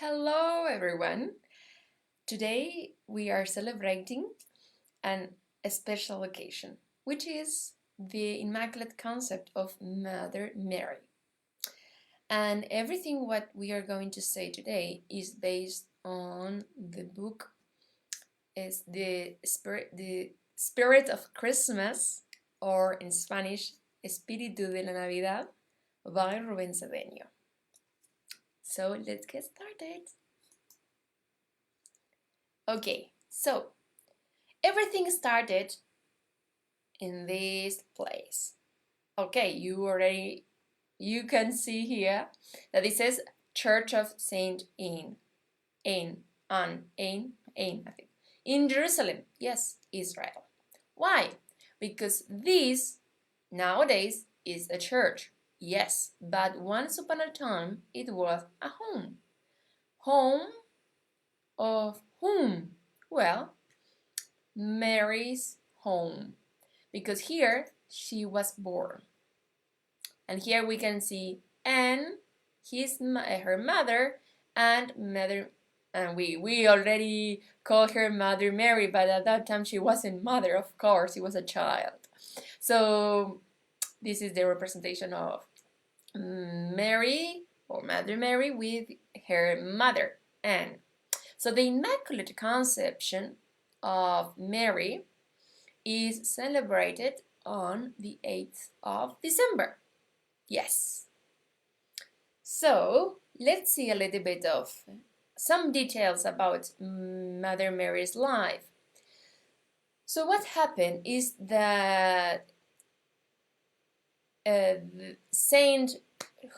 Hello everyone! Today we are celebrating a special occasion, which is the Immaculate Concept of Mother Mary. And everything what we are going to say today is based on the book is the Spirit of Christmas, or in Spanish, Espíritu de la Navidad by Rubén Cedeño. So let's get started. Okay, so everything started in this place. Okay, you can see here that it says Church of Saint Anne, I think, in Jerusalem. Yes, Israel. Why? Because this nowadays is a church. Yes, but once upon a time it was a home. Home of whom? Well, Mary's home, because here she was born. And here we can see Anne, her mother, and we already called her Mother Mary, but at that time she wasn't mother, of course, she was a child. So this is the representation of Mary, or Mother Mary, with her mother, Anne. So the Immaculate Conception of Mary is celebrated on the 8th of December. Yes. So let's see a little bit of some details about Mother Mary's life. So what happened is that Saint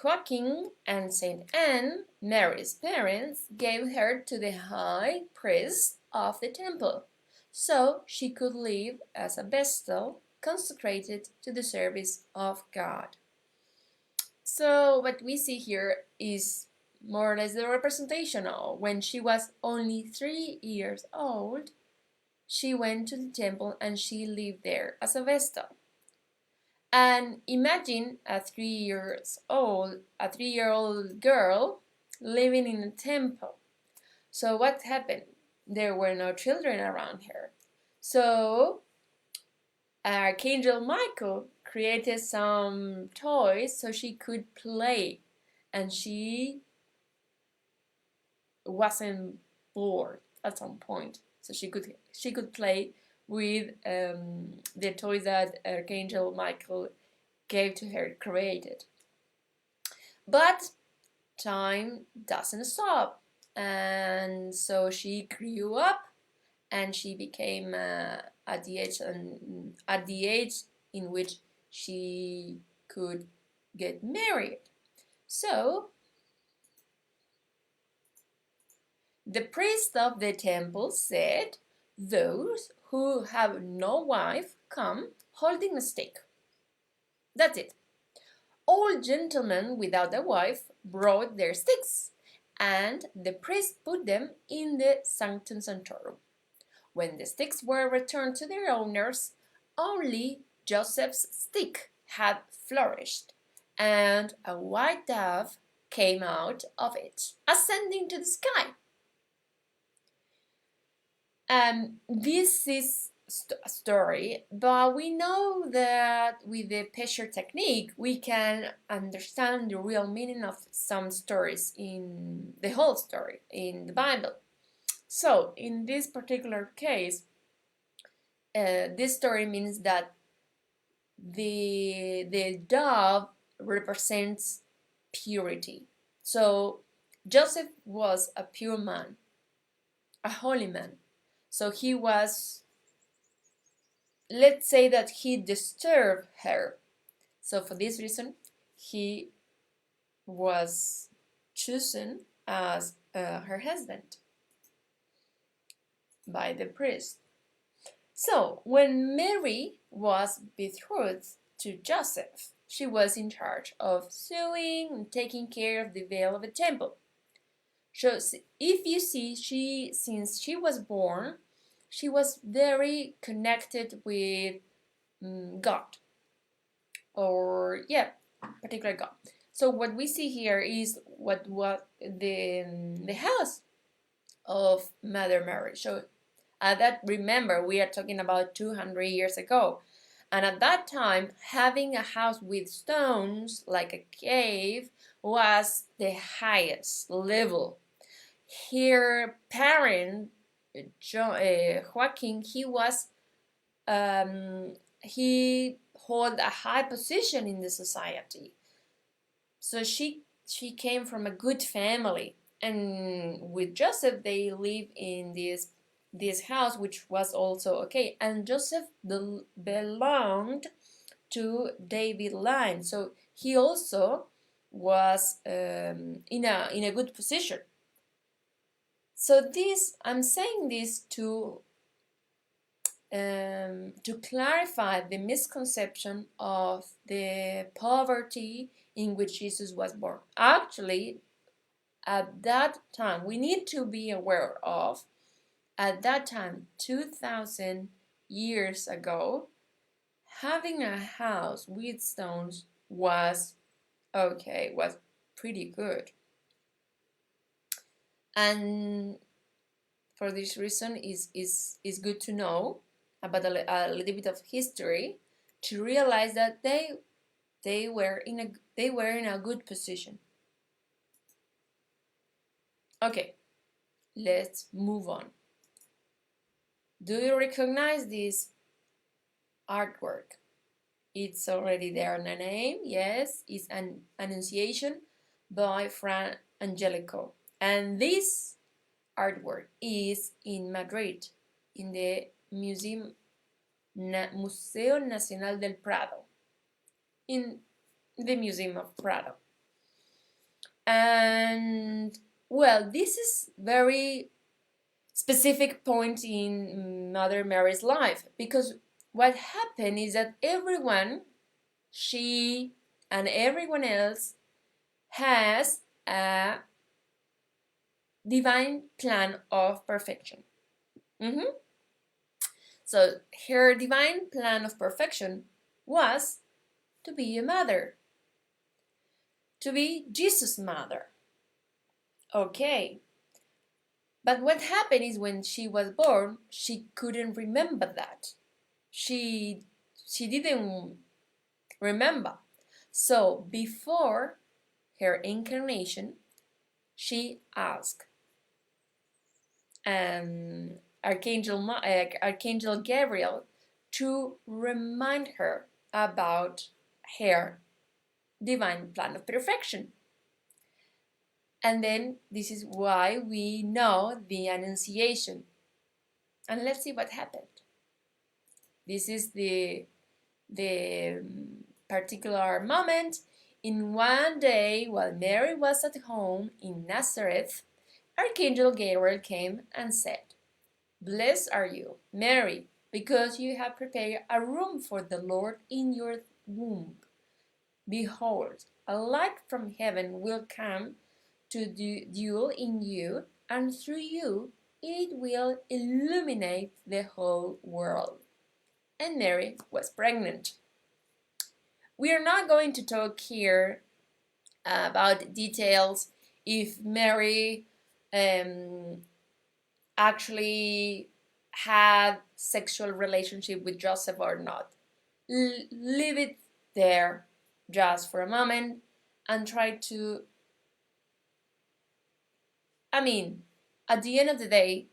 Joachim and Saint Anne, Mary's parents, gave her to the high priest of the temple, so she could live as a vestal consecrated to the service of God. So what we see here is more or less the representation of when she was only 3 years old, she went to the temple and she lived there as a vestal. And imagine a 3-year-old girl living in a temple. So what happened? There were no children around her. So Archangel Michael created some toys so she could play, and she wasn't bored at some point. So she could play with the toys that Archangel Michael gave to her, created. But time doesn't stop, and so she grew up, and she became at the age in which she could get married. So the priest of the temple said, "Those who have no wife come holding a stick." That's it. All gentlemen without a wife brought their sticks, and the priest put them in the Sanctum Sanctorum. When the sticks were returned to their owners, only Joseph's stick had flourished, and a white dove came out of it, ascending to the sky. This is a story, but we know that with the Pesher technique we can understand the real meaning of some stories, in the whole story in the Bible. So in this particular case, this story means that the dove represents purity. So Joseph was a pure man, a holy man. So he was, let's say that he disturbed her. So for this reason, he was chosen as her husband by the priest. So when Mary was betrothed to Joseph, she was in charge of sewing and taking care of the veil of the temple. So if you see, since she was born, she was very connected with God, or particular God. So what we see here is what was the house of Mother Mary. So remember, we are talking about 200 years ago. And at that time, having a house with stones, like a cave, was the highest level. Her parent, Joaquin, he held a high position in the society. So she came from a good family, and with Joseph they live in this house, which was also okay. And Joseph belonged to David line, so he also was in a good position. So this, I'm saying this to clarify the misconception of the poverty in which Jesus was born. Actually, at that time, we need to be aware of, at that time, 2000 years ago, having a house with stones was okay, was pretty good. And for this reason, is good to know about a little bit of history to realize that they were in a good position. Okay, let's move on. Do you recognize this artwork? It's already there on the name. Yes, it's an Annunciation by Fra Angelico. And this artwork is in Madrid, in the Museo Nacional del Prado, in the Museum of Prado. And well, this is very specific point in Mother Mary's life, because what happened is that she and everyone else has a divine plan of perfection. So her divine plan of perfection was to be a mother, to be Jesus' mother. Okay. But what happened is when she was born, she couldn't remember that. She didn't remember. So before her incarnation, she asked Archangel Gabriel to remind her about her divine plan of perfection. And then this is why we know the Annunciation. And let's see what happened. This is the particular moment. In one day, while Mary was at home in Nazareth, Archangel Gabriel came and said, "Blessed are you, Mary, because you have prepared a room for the Lord in your womb. Behold, a light from heaven will come to dwell in you, and through you it will illuminate the whole world." And Mary was pregnant. We are not going to talk here about details if Mary actually had sexual relationship with Joseph or not. Leave it there just for a moment and try to, at the end of the day,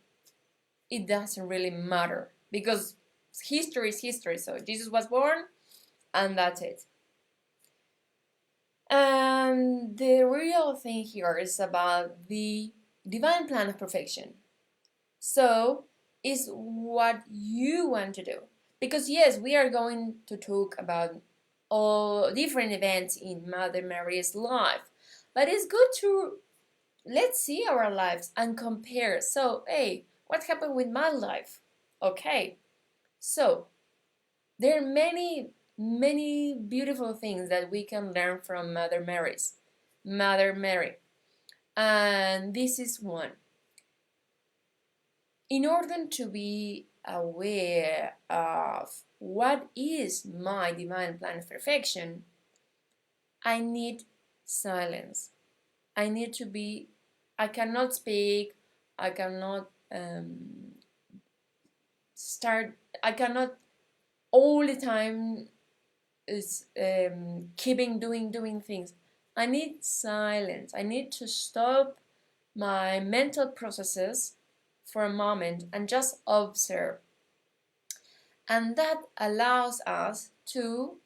it doesn't really matter, because history is history. So Jesus was born, and that's it. And the real thing here is about the divine plan of perfection. So is what you want to do. Because yes, we are going to talk about all different events in Mother Mary's life, but it's good to let's see our lives and compare. So, hey, what happened with my life? Okay, so there are many beautiful things that we can learn from Mother Mary. And this is one. In order to be aware of what is my divine plan of perfection, I need silence. I cannot speak, I cannot start, I cannot all the time is keeping doing things. I need silence. I need to stop my mental processes for a moment and just observe. And that allows us to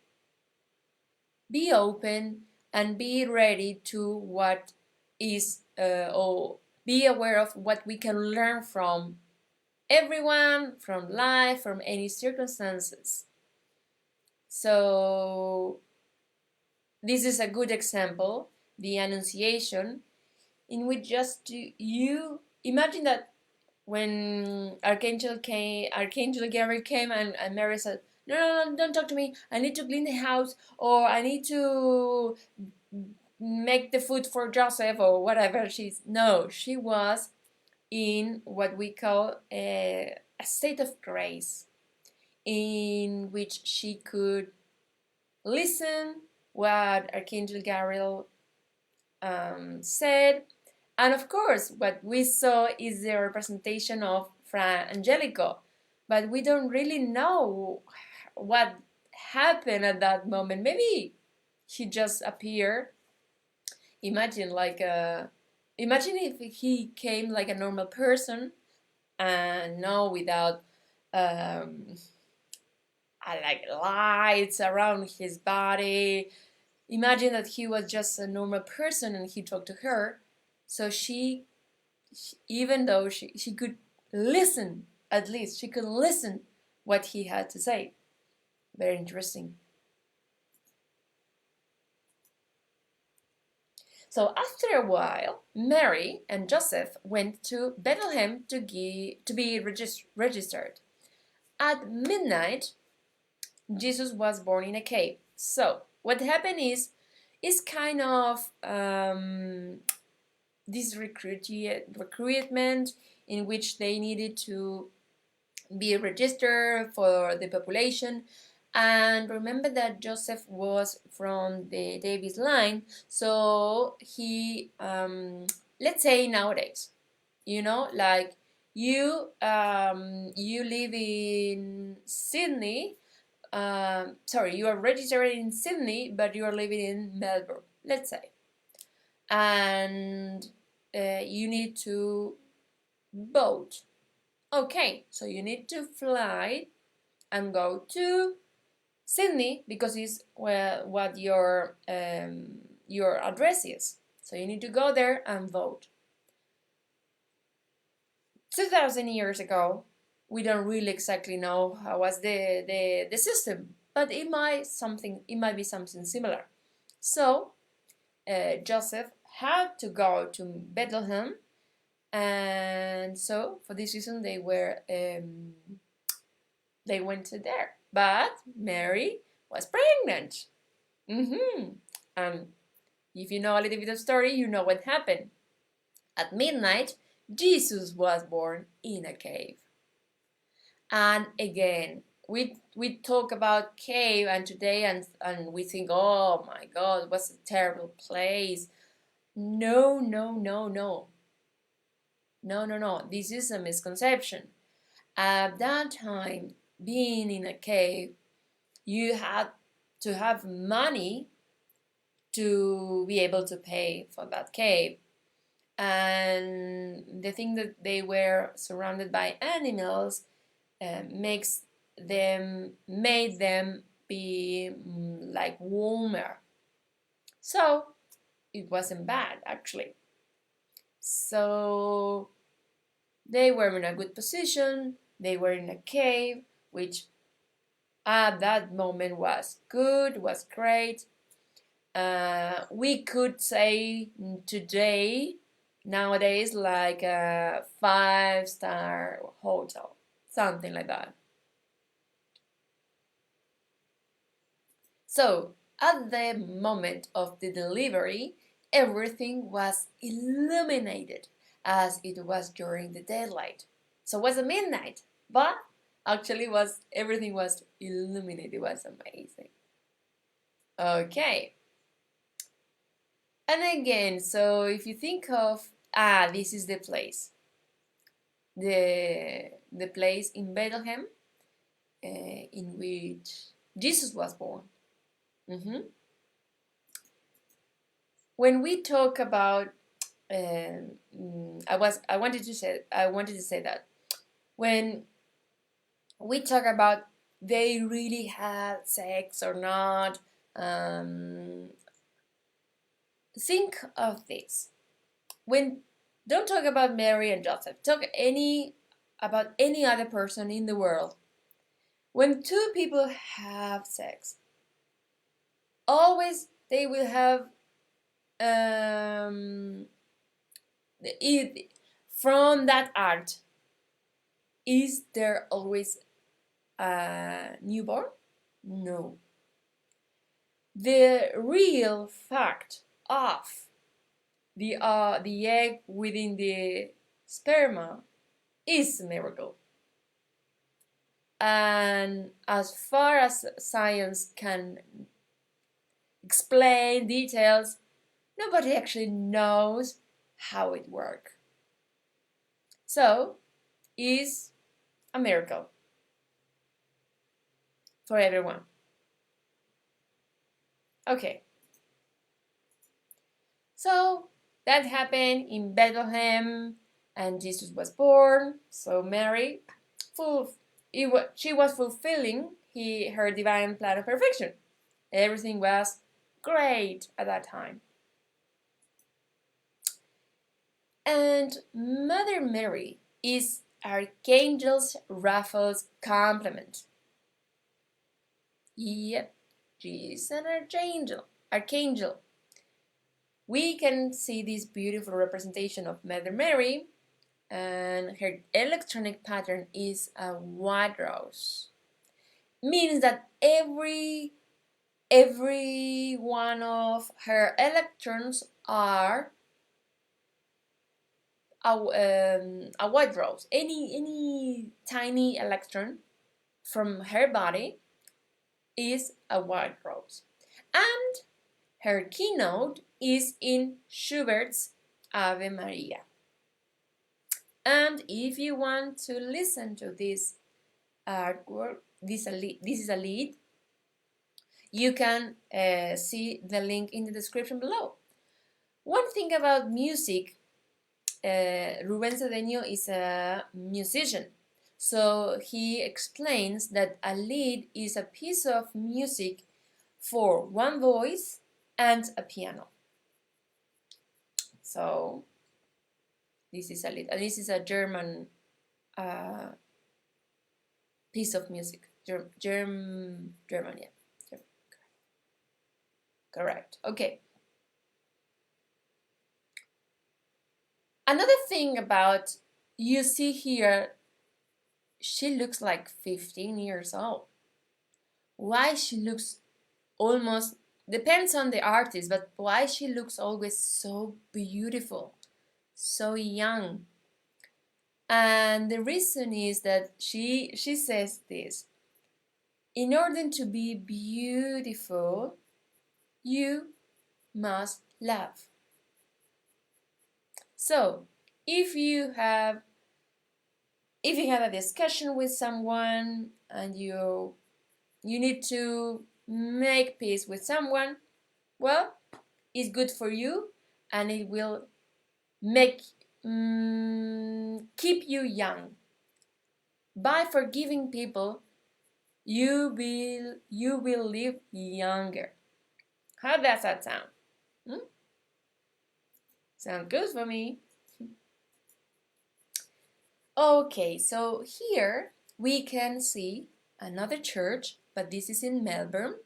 be open and be ready to what is or be aware of what we can learn from everyone, from life, from any circumstances. So this is a good example, the Annunciation, in which just you imagine that when Archangel Gabriel came and Mary said, no, no, no, don't talk to me. I need to clean the house, or I need to make the food for Joseph, or whatever. She was in what we call a state of grace, in which she could listen what Archangel Gabriel said. And of course, what we saw is the representation of Fra Angelico, but we don't really know what happened at that moment. Maybe he just appeared. Imagine imagine if he came like a normal person and no without like lights around his body. Imagine that he was just a normal person and he talked to her. So even though she could listen, at least she could listen what he had to say. Very interesting. So after a while, Mary and Joseph went to Bethlehem to be registered. At midnight, Jesus was born in a cave. So what happened is kind of this recruitment in which they needed to be registered for the population. And remember that Joseph was from the Davis line, so he, let's say nowadays, like you live in Sydney. Sorry, you are registered in Sydney, but you are living in Melbourne, let's say, and you need to vote. Okay, so you need to fly and go to Sydney because it's what your address is. So you need to go there and vote. 2,000 years ago, we don't really exactly know how was the system, but it might be something similar. So Joseph had to go to Bethlehem, and so for this reason they went to there. But Mary was pregnant. And if you know a little bit of story, you know what happened. At midnight, Jesus was born in a cave. And again, we talk about cave and today and we think, oh my God, what's a terrible place. No. This is a misconception. At that time, being in a cave, you had to have money to be able to pay for that cave. And the thing that they were surrounded by animals made them be like warmer. So it wasn't bad actually. So they were in a good position. They were in a cave, which at that moment was good, was great. We could say today, nowadays, like a 5-star hotel, something like that. So at the moment of the delivery, everything was illuminated as it was during the daylight. So it was a midnight, but actually everything was illuminated. It was amazing. Okay. And again, so if you think of, this is the place, the place in Bethlehem in which Jesus was born. When we talk about, I wanted to say that when we talk about they really had sex or not, think of this. When don't talk about Mary and Joseph. Talk about any other person in the world. When two people have sex, always they will have from that act. Is there always a newborn? No. The real fact of the egg within the sperma is a miracle. And as far as science can explain details, nobody actually knows how it works. So, is a miracle for everyone. Okay. So, that happened in Bethlehem, and Jesus was born. So Mary, she was fulfilling her divine plan of perfection. Everything was great at that time. And Mother Mary is Archangel Raphael's complement. Yep, she is an archangel. We can see this beautiful representation of Mother Mary, and her electronic pattern is a white rose. Means that every one of her electrons are a white rose. Any tiny electron from her body is a white rose. And her keynote is in Schubert's Ave Maria. And if you want to listen to this artwork, this is a lead, you can see the link in the description below. One thing about music, Rubén Cedeño is a musician. So he explains that a lead is a piece of music for one voice and a piano. So this is a lead. This is a German piece of music. German, yeah. Correct. Okay. Another thing about, you see here, she looks like 15 years old. Why she looks almost, depends on the artist, but why she looks always so beautiful, so young? And the reason is that she says this: in order to be beautiful, you must love. So if you have a discussion with someone and you need to make peace with someone, well, it's good for you and it will make keep you young. By forgiving people, you will live younger. How does that sound? Sound good for me. Okay, so here we can see another church, but this is in Melbourne,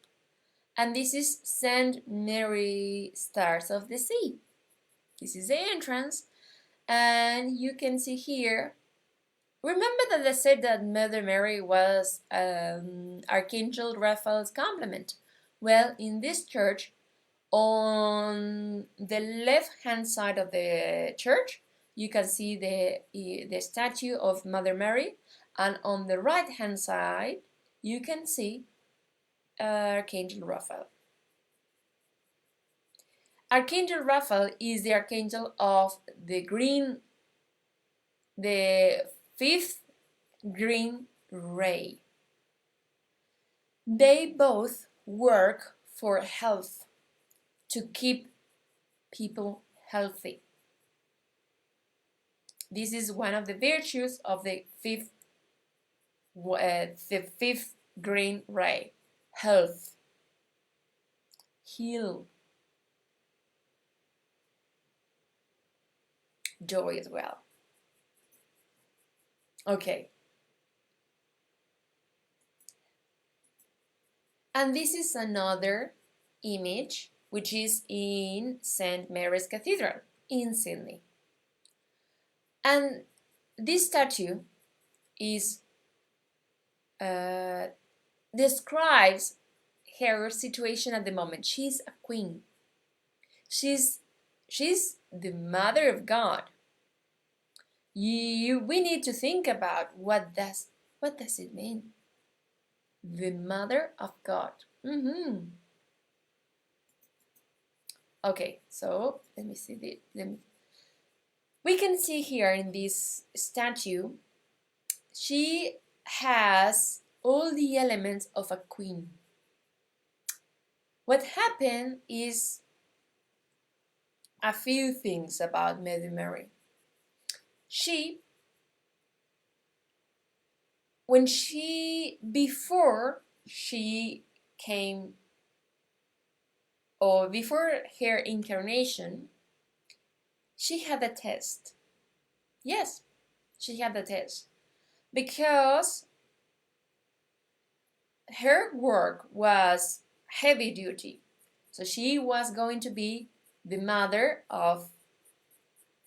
and this is St. Mary Stars of the Sea. This is the entrance, and you can see here, remember that I said that Mother Mary was Archangel Raphael's complement? Well, in this church, on the left-hand side of the church, you can see the statue of Mother Mary, and on the right-hand side, you can see Archangel Raphael. Archangel Raphael is the archangel of the fifth green ray. They both work for health, to keep people healthy. This is one of the virtues of the fifth green ray: health, heal, joy as well. Okay. And this is another image which is in St. Mary's Cathedral in Sydney. And this statue is describes her situation at the moment. She's a queen. She's the mother of God. We need to think about what does it mean? The mother of God. Okay, so let me see we can see here in this statue, she has all the elements of a queen. What happened is a few things about Mother Mary. Before she came, or before her incarnation, she had a test. Yes, she had a test. Because her work was heavy duty. So she was going to be the mother of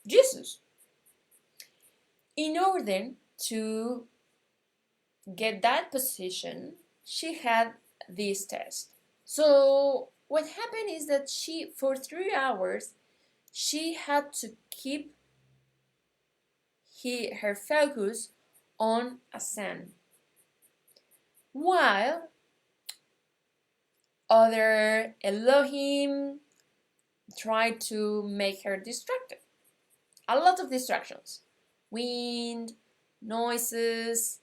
Jesus. In order to get that position, she had this test. So what happened is that for 3 hours, she had to keep her focus on a sun, while other Elohim tried to make her distracted. A lot of distractions. Wind, noises.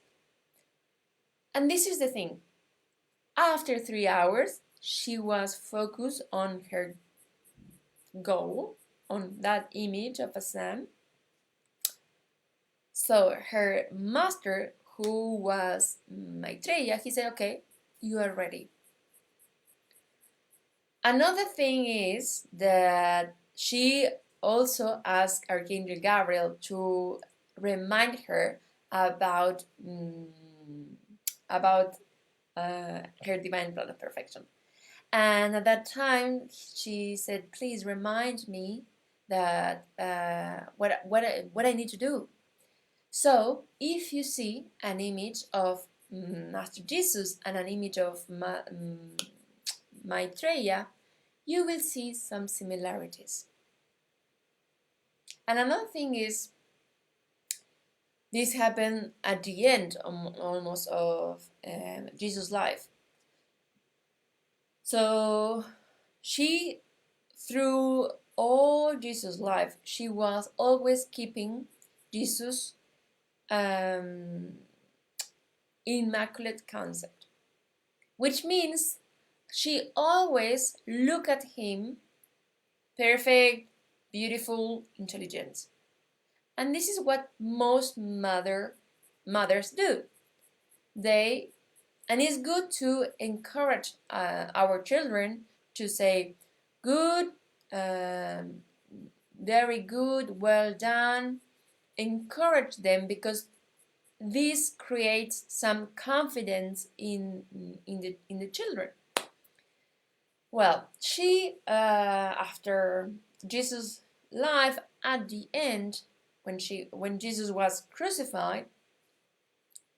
And this is the thing. After 3 hours, she was focused on her goal, on that image of a sun. So her master, who was Maitreya, he said, okay, you are ready. Another thing is that she also asked Archangel Gabriel to remind her about her divine plan of perfection. And at that time, she said, please remind me that what I need to do. So if you see an image of Master Jesus and an image of Maitreya, you will see some similarities. And another thing is, this happened at the end almost of Jesus' life. So through all Jesus' life, she was always keeping Jesus' immaculate concept, which means she always looked at him perfect, beautiful, intelligent. And this is what most mothers do. And it's good to encourage our children to say, good, very good, well done. Encourage them, because this creates some confidence in the children. Well, she after Jesus' life, at the end, when Jesus was crucified,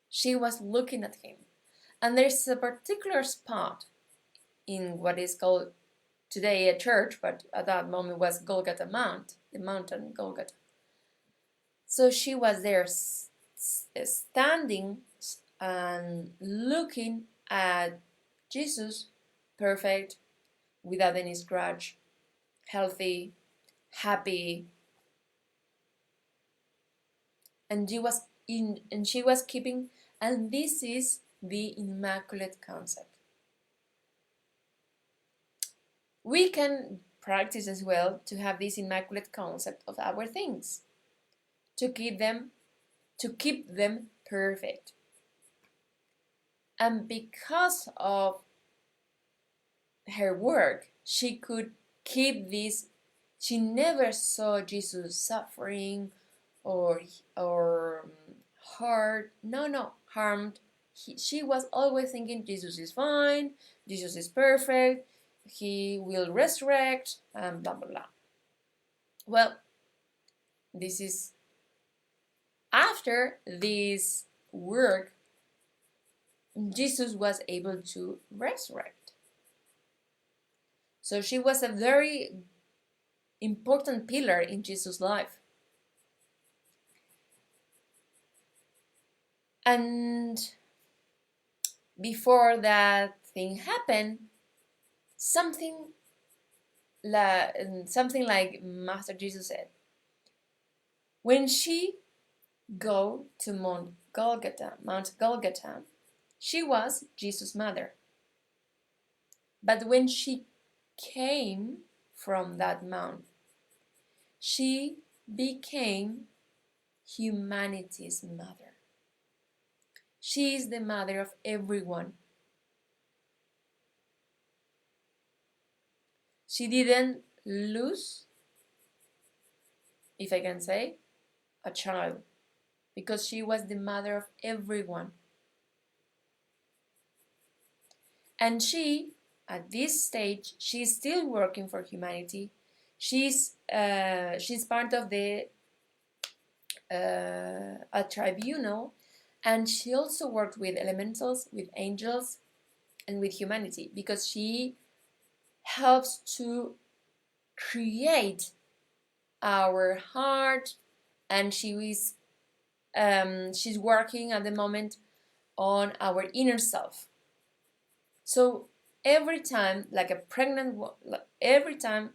she was looking at him, and there's a particular spot in what is called today a church, but at that moment was Golgotha Mount, the mountain Golgotha. So she was there standing and looking at Jesus, perfect, without any scratch, healthy, happy, and she was keeping, and this is the immaculate concept. We can practice as well to have this immaculate concept of our things, to keep them perfect. And because of her work, she could keep this. She never saw Jesus suffering or hurt. No, harmed. She was always thinking Jesus is fine, Jesus is perfect, he will resurrect, and blah blah blah. Well, this is after this work, Jesus was able to resurrect. So she was a very important pillar in Jesus' life. And before that thing happened, something like Master Jesus said. When she go to Mount Golgotha, she was Jesus' mother. But when she came from that mount, she became humanity's mother. She is the mother of everyone. She didn't lose, if I can say, a child, because she was the mother of everyone. And she, at this stage, she's still working for humanity. She's part of the a tribunal, and she also worked with elementals, with angels, and with humanity, because she helps to create our heart, and she's working at the moment on our inner self. So every time, every time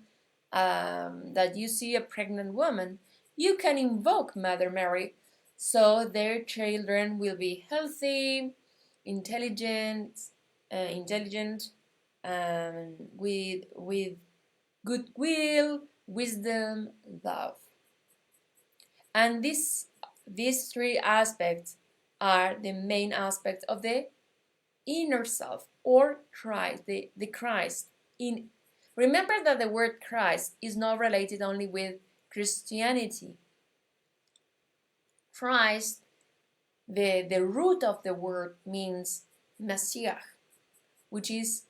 that you see a pregnant woman, you can invoke Mother Mary, so their children will be healthy, intelligent, with goodwill, wisdom, love. And these three aspects are the main aspects of the inner self, or Christ, the Christ. Remember that the word Christ is not related only with Christianity. Christ, the root of the word means Messiah, which is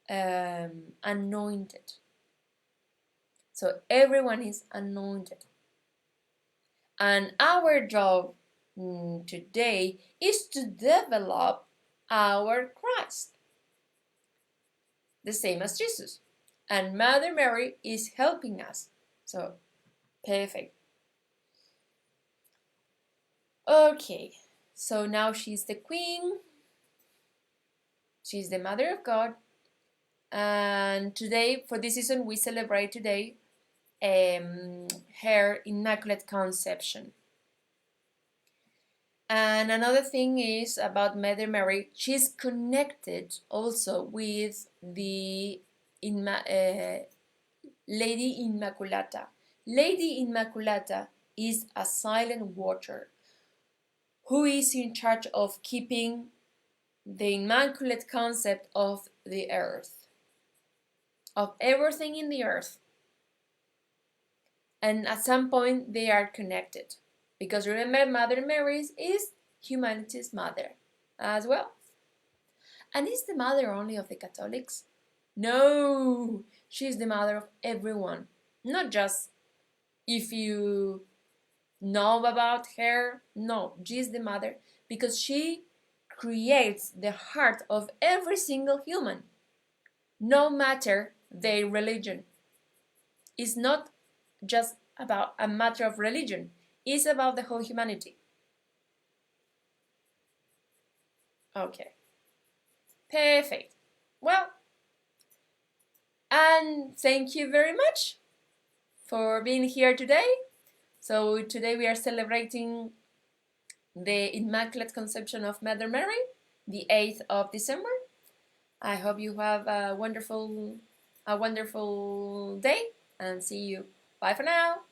anointed. So everyone is anointed. And our job today is to develop our Christ, the same as Jesus. And Mother Mary is helping us. So, perfect. Okay, so now she's the queen. She's the Mother of God. And today, for this season, we celebrate today her Immaculate Conception. And another thing is about Mother Mary, she's connected also with the Lady Immaculata. Lady Immaculata is a silent watcher who is in charge of keeping the immaculate concept of the earth, of everything in the earth. And at some point they are connected, because remember, Mother Mary is humanity's mother as well. And is the mother only of the Catholics? No, she's the mother of everyone, not just if you know about her. No, she's the mother because she creates the heart of every single human, no matter their religion. It's not just about a matter of religion, it's about the whole humanity. Okay, perfect. Well, and thank you very much. for being here today. So today we are celebrating the Immaculate Conception of Mother Mary, the 8th of December. I hope you have a wonderful day and see you. Bye for now.